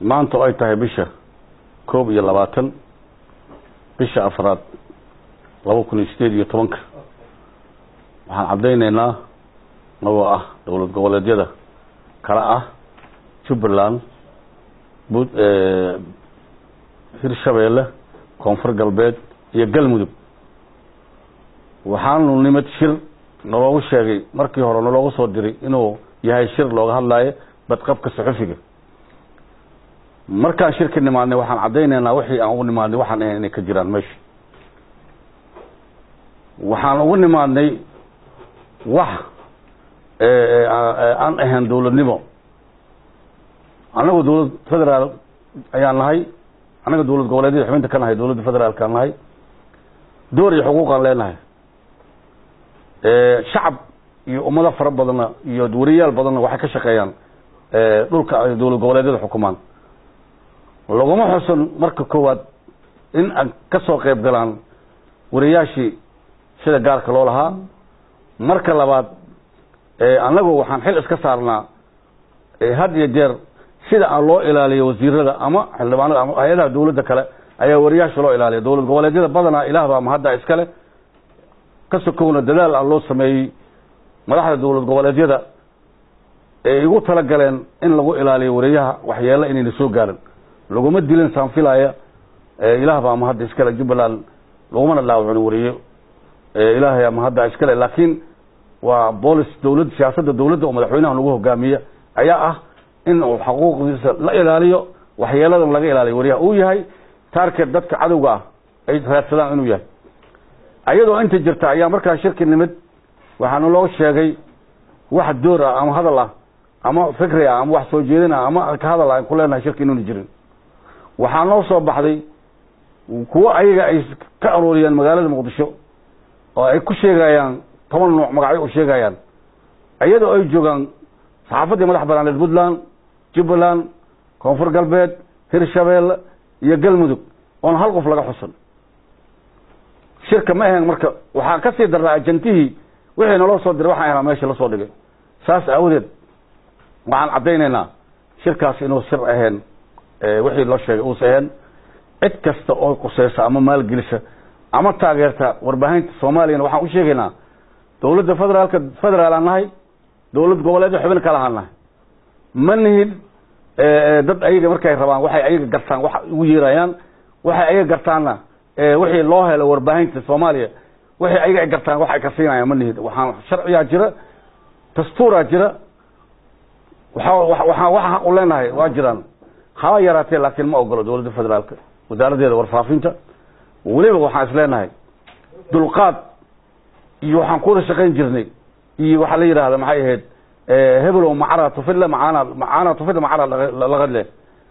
maanta ay tahay bisha 21 bisha afraad 2018 waxaan cadeynaynaa oo ah dawlad goboleedyada kala ah Jubbaland Hirshabeelle Koonfur Galbeed iyo Galmudug waxaanu nimad shir naloogu sheegay markii hore naloogu soo diray inuu yahay shir looga hadlayo badqabka saxafiga markaan shirka nimaadnay waxaan cadeynaynaa wixii aan ugu nimaadnay waxaan inay ka jiraan meesha waxaan ugu nimaadnay wax aan ahayn dawladnimo anagu dawlad federaal ayaan nahay anaga dawlad goboleedyada xubinta ka nahay dawladda federaalka nahay door iyo xuquuq aan leenahay shacab iyo ummado fara badan iyo wariyaal badan waxay ka shaqeeyaan dhulka ay dawlad goboleedyada xukumaan laguma xusan marka koowaad in aan ka soo qayb galaan wariyaashii sida gaarka loo lahaa marka labaad anagu waxaan xil iska saarnaa had iyo jeer sida aan loo ilaaliyo wasiirada ama xildhibaanada ama hay'adaha dawladda kale ayaa wariyaasha loo ilaaliyo dawlad goboleedyada badana ilaah baa mahadda iskale ka sokowna dadaal aan loo sameeyay madaxda dawlad goboleedyada ee igu tala galeen in lagu ilaaliyo wariyaha waxyeelo inay soo gaarin laguma dilan saanfilaya ilaah baa mahadda iskale Jubbaland laguma dhaawacin wariyo ilaahay ama hadda iskale laakiin waa boolis dawladda siyaasadda dawladda oo madaxweynaha lagu hogaamiyo ayaa ah in uu xuquuqdiisa la ilaaliyo waxyeeladan laga ilaaliyo wariyaha uu yahay target dadka cadawga ah ay raadsadaan inuu yahay ayadoo inta jirta ayaa markaa shirki nimid waxaana loo sheegay wax door ah ama hadal ah ama fikri ah ama wax soo jeedin ah ama ka hadal ah ku leenahay shirki inuu jirin waxaa noo soo baxday kuwa ayaga ay ka arooriyeen magaalada Muqdisho oo ay ku sheegayaan 10 nooc magacyo u sheegayaan ayadoo ay joogan saxaafadda madax banaan Puntland Jubbaland Koonfur Galbeed Hirshabeelle iyo Galmudug oo hal qof laga xusan shirka ma ahayn marka waxaan ka sii daraa ajantihi wixii naloo soo diray waxaan ahaa meesha la soo dhigay saas awdeed waxaan cadeynaynaa shirkaas inuu sir ahayn wixii loo sheegay uu sahan cid kasta oo qosaysa ama maal gelisa ama taageerta warbaahinta Soomaaliya waxaan u sheegaynaa dawladda federaalka nahay dawlad goboleed xubin kala ahaanahay manhid dad ayaga markay rabaan waxay ayaga gartaan wax ugu yeerayaan waxay ayaga gartaana wixii loo helo warbaahinta Soomaaliya waxay ayaga gartaan wax ay ka siinayaan manhid waxaan sharciga jira dastuura jira waxa u leenahay waa jiraan haa yaraatee laakiin ma ogolo dawladda federaalka wasaaradda warfaafinta waliba waxaan isleenahay dulqaad iyo waxaan ku shaqeyn jirnay iyo waxa la yiraahdo maxay ahayd hebel oo macara tufilla macaana tufilla macara la qadle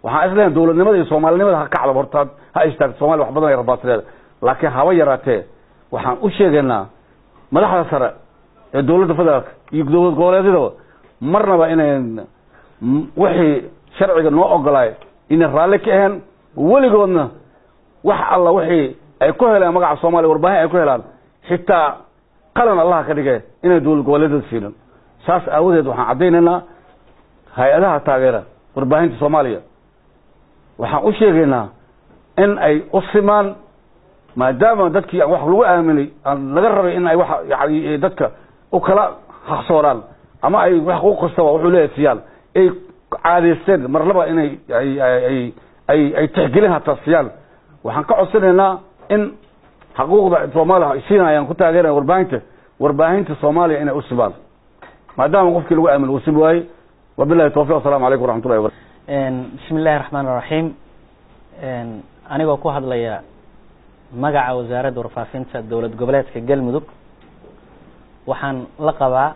waxaan isleenahay dawladnimada iyo Soomaalinimada ha kacdo horta ha istaagto Soomaali wax badan ay rabaatay laakiin haba yaraatee waxaan u sheegaynaa madaxda sare ee dawladda federaalka iyo dawlad goboleedyada marnaba inay wixii sharciga noo ogolaay in raali ka ahayn waligoodna wax alla wixii ay ku helaan magaca Soomaaliya warbaahin ay ku helaan xitaa qalan Allah ka dhigay inay dawlad goboleedyada siinan saas awgeed waxaan cadeynaynaa hay'adaha taageera warbaahinta Soomaaliya waxaan u sheegaynaa in ay u simaan maadaama dadkii wax lagu aaminay aan laga rabay in ay wax yaani dadka u kala xaqsooraan ama ay wax u qostaba wuxuu leeyahay ay caadeysan mar laba inay ay tixgelin hata siyaan waxaan ka codsanaynaa in xuquuqda Soomaaliya siinayaan ku taageeraan warbaahinta Soomaaliya inay u sibaan maadaama qofkii lagu aamin uu sibay wabillahi tawfiiq assalamu alaykum warahmatullahi wabarakatuh bismillahir rahmanir rahim anigoo ku hadlaya magaca wasaaradda warfaafinta dawlad goboleedka Galmudug waxaan la qabaa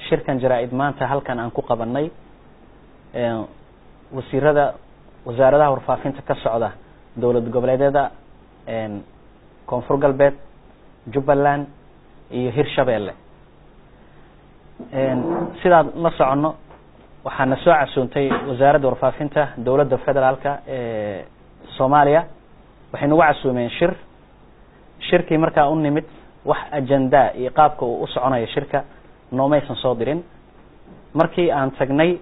shirkan jaraa'id maanta halkan aan ku qabanay wasaaradaha warfaafinta ka socda dawlad goboleedyada Koonfur Galbeed Jubbaland iyo Hirshabeelle sidaad la socono waxaana soo casuuntay wasaaradda warfaafinta dawladda federaalka ee Soomaaliya waxaynu ugu casuumeen shirkii markaa u nimid wax ajenda iyo qaabka uu u soconayo shirka noomaysan soo dirin markii aan tagnay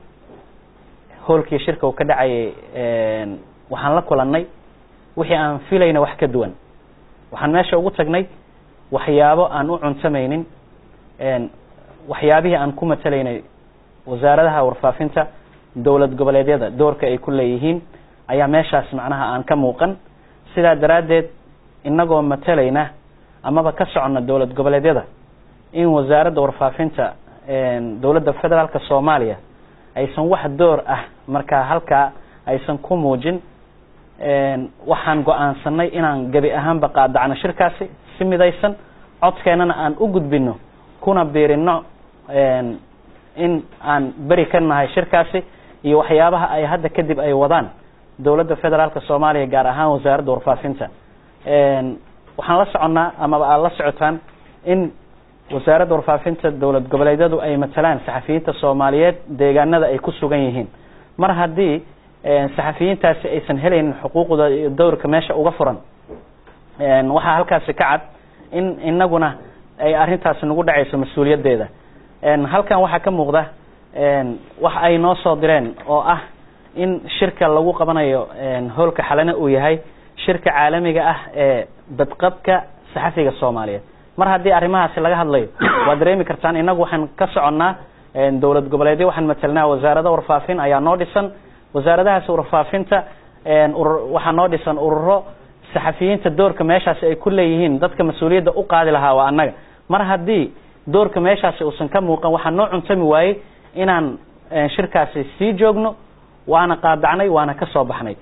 hoolkii shirka uu ka dhacayay waxaan la kulannay wixii aan filayna wax ka duwan waxaan meesha ugu tagnay waxyaabo aan u cuntamaynin waxyaabihii aan ku matalaynay wasaaradaha warfaafinta dowlad goboleedyada doorka ay ku leeyihiin ayaa meeshaas macnaha aan ka muuqan sidaa daraaddeed inagoo matalayna amaba ka soconna dowlad goboleedyada in wasaaradda warfaafinta dowladda federaalka Soomaaliya aysan wax door ah markaa halkaa aysan ku muujin waxaan go'aansanay inaan gabi ahaanba qaadacno shirkaasi si midaysan codkeenana aan u gudbino kuna biirino in aan bari ka nahay shirkaasi iyo waxyaabaha ay hadda kadib ay wadaan dowladda federaalka Soomaaliya gaar ahaan wasaaradda warfaafinta waxaan la soconnaa ama aad la socotaan in wasaaradda warfaafinta dowlad goboleedyadu ay matalaan saxafiyiinta Soomaaliyeed deegaanada ay ku sugan yihiin mar haddii saxafiyiintaasi aysan helaynin xuquuqda iyo doorka meesha uga furan waxaa halkaasi ka cad in inaguna ay arrintaasi nagu dhacayso mas'uuliyadeeda halkan waxaa ka muuqda wax ay noo soo direen oo ah in shirka lagu qabanayo hoolka xalana uu yahay shirka caalamiga ah ee badqabka saxafiga Soomaaliyeed mar haddii arrimahaasi laga hadlayo waa dareemi kartaan inagu waxaan ka soconnaa dowlad goboleedyo waxaan matalnaa wasaaradda warfaafin ayaa noo dhisan wasaaradahaas warfaafinta waxaa noo dhisan ururo saxafiyiinta doorka meeshaasi ay ku leeyihiin dadka mas'uuliyadda u qaadi lahaa waa annaga mar haddii doorka meeshaasi uusan ka muuqan waxaa noo cuntami waayey inaan shirkaasi sii joogno waana qaadacnay waana ka soo baxnay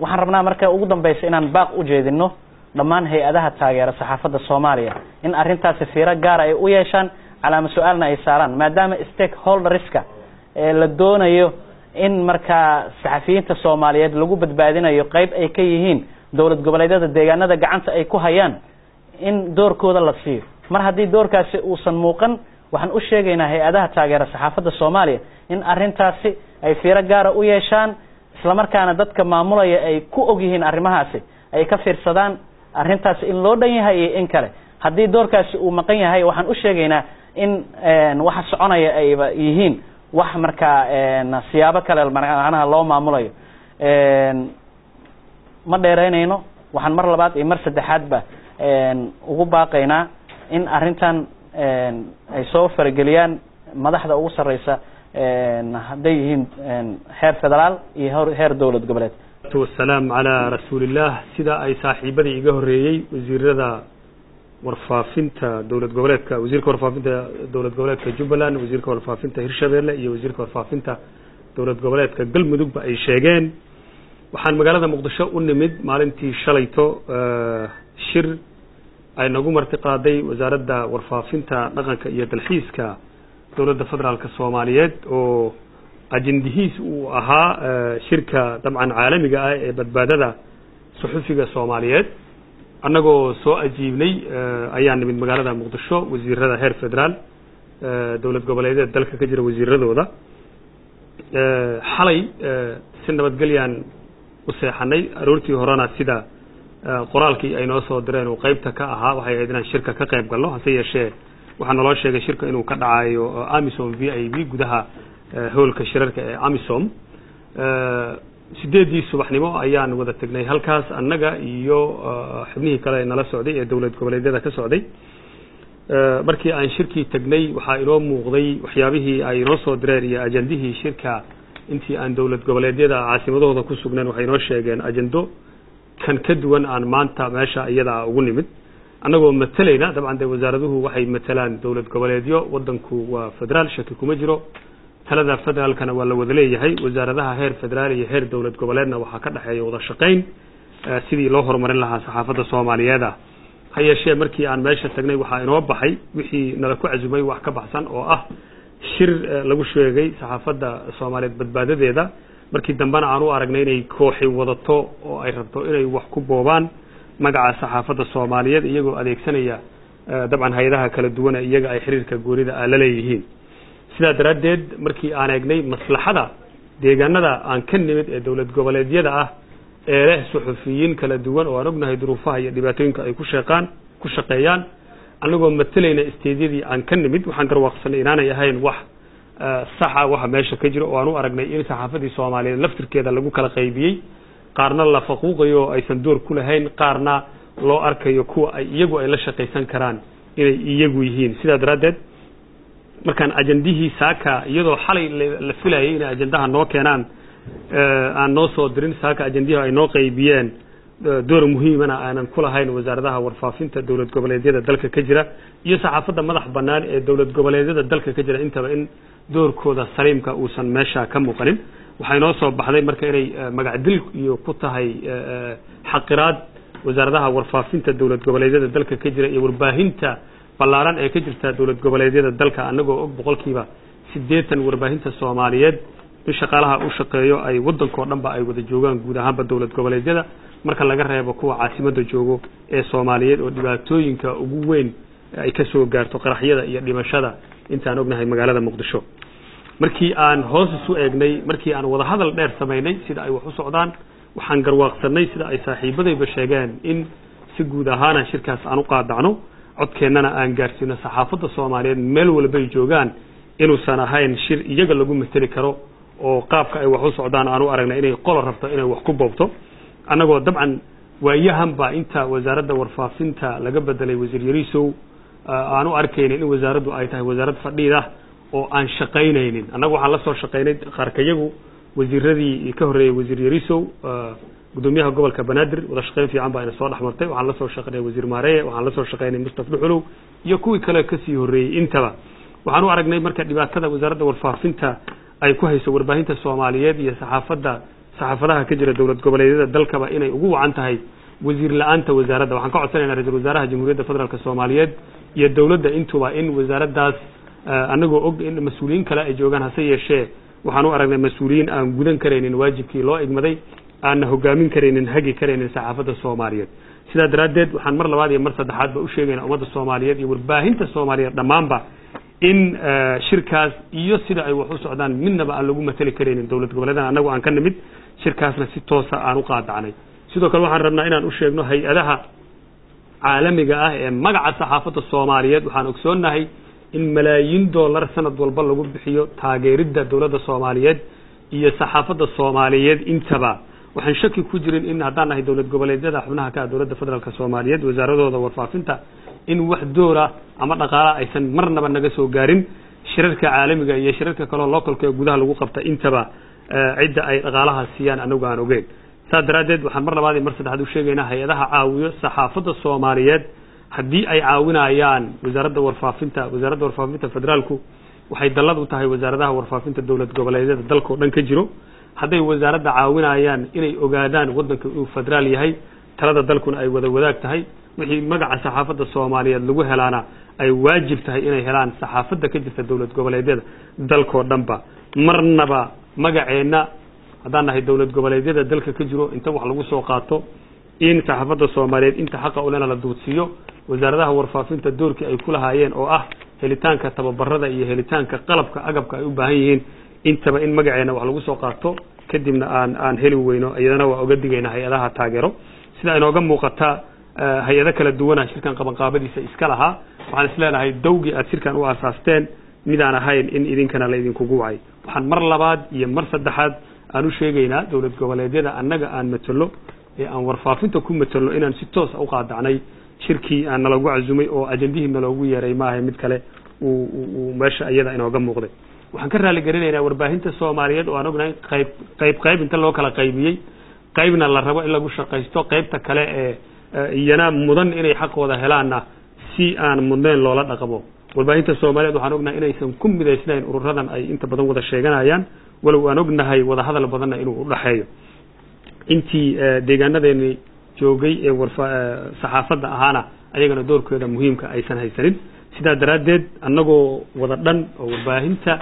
waxaan rabnaa marka ugu dambaysa inaan baaq u jeedino dhammaan hay-adaha taageera saxaafadda Soomaaliya in arrintaasi fiiro gaar ay u yeeshaan calaamad su'aalna ay saaraan maadaama stakeholderska la doonayo in markaa saxafiyiinta Soomaaliyeed lagu badbaadinayo qayb ay ka yihiin dowlad goboleedyada deegaanada gacanta ay ku hayaan in doorkooda la siiyo mar haddii doorkaasi uusan muuqan waxaan u sheegaynaa hay-adaha taageera saxaafadda Soomaaliya in arrintaasi ay fiiro gaar u yeeshaan isla markaana dadka maamulaya ay ku og yihiin arrimahaasi ay ka fiirsadaan arrintaasi in loo dhan yahay iyo in kale haddii doorkaasi uu maqan yahay waxaan u sheegaynaa in waxa soconaya ay yihiin wax markaa siyaabo kale macnaha loo maamulayo ma dheereynayno waxaan mar labaad iyo mar saddexaadba ugu baaqaynaa in arrintan ay soo farageliyaan madaxda ugu sarreysa hadday yihiin heer federaal iyo heer dowlad goboleed والسلام على رسول الله سيدا أي صاحبتي إيجاه الرئي وزير رضا ورفافنتا دولة جولاتك وزير ورفافنتا دولة جولاتك جبلان وزير ورفافنتا هرشابيلا إيه وزير ورفافنتا دولة جولاتك قل مدوب أي شيئين وحان مقالة مقدشة ونمد مالنتي شليتو شر أي نقوم ارتقادي وزارة ورفافنتا نغنك إيه تلحيسك دولة فدرال كالصوماليات و أجندهيس وأها شركة طبعا عالمية بدبادة صحفية الصوماليات أنه سو أجيبني أيان من مقالة مقدشة وزير هذا هير فدرال دولة قبلية دلك كجر وزير هذا حالي سنة بتقليان وسيحني أرورتي هرانا سيدا قرالكي أي نوصو درين وقيبتك أها وحي عيدنا الشركة كقيب قال له هسي شيء وحنا الله شيء شركة إنه كدعاي آميسون VIP قدها هولك شركة آميسوم sideedii subaxnimo ayaan wada tagnay halkaas annaga iyo xubnihii kale ee nala socday ee dawlad goboleedyada ka socday markii aan shirkii tagnay waxa inoo muuqday waxyaabihii ay inoo soo direen iyo ajandihii shirka intii aan dawlad goboleedyada caasimadooda ku sugnaan waxay inoo sheegeen ajando kan ka duwan aan maanta meesha iyada ugu nimid annagoo matalayna dabcan wasaaraduhu waxay matalaan dawlad goboleedyo wadanku waa federaal shaki kuma jiro talada federaalkana waa la wada leeyahay wasaaradaha heer federaal iyo heer dawlad goboleedna waxa ka dhaxeeya wada shaqayn sidii loo horumarin lahaa saxaafadda Soomaaliyeed hayeeshee markii aan meesha tagnay waxa inoo baxay wixii nala ku cazumay wax ka baxsan oo ah shir lagu sheegay saxaafadda Soomaaliyeed badbaadadeeda markii dambana aan u aragnay inay kooxi wadato oo ay rabto inay wax ku boobaan magaca saxaafadda Soomaaliyeed iyagoo adeegsanaya dabcan hay'adaha kala duwan iyaga ay xiriirka goorida la leeyihiin sidaa daradeed markii aan eegnay maslaxada deegaanada aan ka nimid ee dawlad goboleedyada ah ee leh suxufiyiin kala duwan oo aan ognahay duruufaha iyo dhibaatooyinka ay ku shaqeeyaan anagoo matalayna isteediyadii aan ka nimid waxaan garwaaqsanay inaanay ahayn wax saxa waxa meesha ka jiro oo aanu aragnay in saxaafadii Soomaaliyeed laftirkeeda lagu kala qaybiyay qaarna la faquuqayo aysan door ku lahayn qaarna loo arkayo kuwa ay iyagu ay la shaqeysan karaan inay iyagu yihiin sida daradeed markaan ajandihii saaka iyadoo xalay la filayay in ajandaha noo keenaan aan noo soo dirin saaka ajandihi ay noo qaybiyeen door muhiim ah aanan ku lahayn wasaaradaha warfaafinta dawlad goboleedyada dalka ka jira iyo saxaafadda madax bannaan ee dawlad goboleedyada dalka ka jira intaba in doorkooda saliimka uusan meesha ka muuqanin waxay noo soo baxday marka inay magac dil iyo ku tahay xaqiraad wasaaradaha warfaafinta dawlad goboleedyada dalka ka jira iyo warbaahinta ballaaran ee ka jirta dawlad goboleedyada dalka anagoo og boqolkiiba 80 warbaahinta Soomaaliyeed in shaqaalaha u shaqeeyo ay wadanka dhanba ay wada joogaan guud ahaanba dawlad goboleedyada marka laga reebo kuwa caasimada joogo ee Soomaaliyeed oo dhibaatooyinka ugu weyn ay ka soo gaarto qaraxyada iyo dhimashada intaan ognahay magaalada Muqdisho markii aan hoos isu eegnay markii aan wada hadal dheer sameynay sida ay wax u socdaan waxaan garwaaqsanay sida ay saaxiibadayba sheegeen in si guud ahaan shirkaas aan u qaadacno codkeenana aan gaarsiino saxaafadda Soomaaliyeed meel walba ay joogaan inuu san ahayn shir iyaga lagu matali karo oo qaabka ay wax u socdaan aanu aragnay inay qolo rabto inay wax ku boobto anagoo dabcan waayahan ba inta wasaaradda warfaafinta laga bedelay wasiir Yarisow aanu arkaynay in wasaaraddu ay tahay wasaarad fadhiid ah oo aan shaqaynaynin anagu waxaan la soo shaqaynay qaarkayagu wasiiradii ka horeeyay wasiir Yarisow gudoomiyaha gobolka Banaadir wada shaqayn fiican baa ina soo dhaxmartay waxaan la soo shaqaynay wasiir Maareeye waxaan la soo shaqaynay Mustafa Dhuxulow iyo kuwii kale ka sii horeeyay intaba waxaan u aragnay marka dhibaatada wasaaradda warfaafinta ay ku hayso warbaahinta Soomaaliyeed iyo saxaafadaha ka jira dawlad goboleedyada dalkaba inay ugu wacan tahay wasiir la'aanta wasaaradda waxaan ka codsanaynaa ra'iisul wasaaraha Jamhuuriyadda Federaalka Soomaaliyeed iyo dawladda intuba in wasaaraddaas anagoo og in mas'uuliyiin kale ay joogaan hase yeeshee waxaan u aragnay mas'uuliyiin aan gudan kareynin waajibkii loo igmaday aan hogaamin kareynin hagi kareynin saxaafadda Soomaaliyeed sida daradeed waxaan mar labaad iyo mar saddexaad ba u sheegaynaa ummadda Soomaaliyeed iyo warbaahinta Soomaaliyeed dhamaanba in shirkaas iyo sida ay wax u socdaan midnaba aan lagu matali kareynin dawlad goboleedyada anagu aan ka nimid shirkaasna si toos ah aan u qaadacnay sidoo kale waxaan rabnaa inaan u sheegno hay'adaha caalamiga ah ee magaca saxaafadda Soomaaliyeed waxaan ogsoonahay in malaayiin dollar sanad walba lagu bixiyo taageeridda dawladda Soomaaliyeed iyo saxaafadda Soomaaliyeed intaba waxaan shaki ku jirin in haddaan nahay dawlad goboleedyada xubnaha ka dawladda federaalka Soomaaliyeed wasaaradooda warfaafinta in wax doora ama dhaqaale aysan marnaba naga soo gaarin shirarka caalamiga iyo shirarka kale localka ee gudaha lagu qabta intaba cidda ay dhaqaalaha siiyaan anagu aan ogeyn saadaradeed waxaan mar labaad iyo mar saddexaad u sheegaynaa hay'adaha caawiyo saxaafadda Soomaaliyeed haddii ay caawinayaan wasaaradda warfaafinta federaalku waxay dalad u tahay wasaaradaha warfaafinta dawlad goboleedyada dalka oo dhan ka jiro hadday wasaaradda caawinayaan inay ogaadaan wadanka uu federaal yahay talada dalkuna ay wada wadaag tahay wixii magaca saxaafadda Soomaaliyeed lagu helaana ay waajib tahay inay helaan saxaafadda ka jirta dawlad goboleedyada dalka oo dhanba marnaba magaceena haddaan nahay dawlad goboleedyada dalka ka jiro inta wax lagu soo qaato in saxaafadda Soomaaliyeed inta xaq u leena la duudsiyo wasaaradaha warfaafinta doorkii ay ku lahaayeen oo ah helitaanka tababarada iyo helitaanka qalabka agabka ay u baahan yihiin intaba in magaceena wax lagu soo qaato kadibna aan heli weyno iyadana waa uga digaynaa hay'adaha taageero sida inooga muuqata hay'ado kala duwan shirkan qabanqaabadiisa iska lahaa waxaan isleenahay dawgii aad shirkan u asaasteen midaan ahayn in idinkana la idinkugu wacay waxaan mar labaad iyo mar saddexaad aan u sheegaynaa dawlad goboleedyada annaga aan matalo ee aan warfaafinta ku matalo inaan si toos u qaadacnay shirkii aan nalagu cazumay oo ajandihii nalagu yeeray ma ahay mid kale uu meesha iyada inooga muuqday waxaan ka raali garinaynaa warbaahinta Soomaaliyeed oo aan ognahay qayb inta loo kala qaybiyay qaybna la rabo in lagu shaqeysto qaybta kale ee iyana mudan inay xaqooda helaana si aan mudneen loola dhaqmo warbaahinta Soomaaliyeed waxaan ognahay inaysan ku midaysnayn ururadan ay inta badan wada sheeganayaan walow aan ognahay wada hadal badan inuu u dhaxeeyo intii deegaanadeeni joogay ee saxaafadda ahaana ayagana doorkooda muhiimka aysan haysanin sida daradeed anagoo wada dhan oo warbaahinta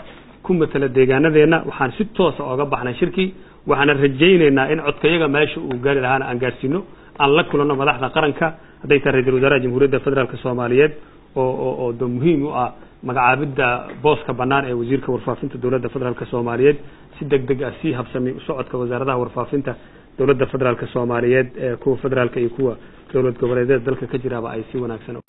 ku matala deegaanadeena waxaan si toos ah uga baxnay shirkii waxaan rajaynaynaa in codkayaga meesha uu gaari lahaana aan gaarsiino aan la kulano madaxda qaranka haday tahay ra'iisul wasaaraha Jamhuuriyadda Federaalka Soomaaliyeed oo muhiim u ah magacaabida booska banaan ee wasiirka warfaafinta dawladda federaalka Soomaaliyeed si degdeg ah si habsami u socodka wasaaradaha warfaafinta dawladda federaalka Soomaaliyeed ee kuwa federaalka iyo kuwa dawlad goboleedyada dalka ka jiraaba ay si wanaagsan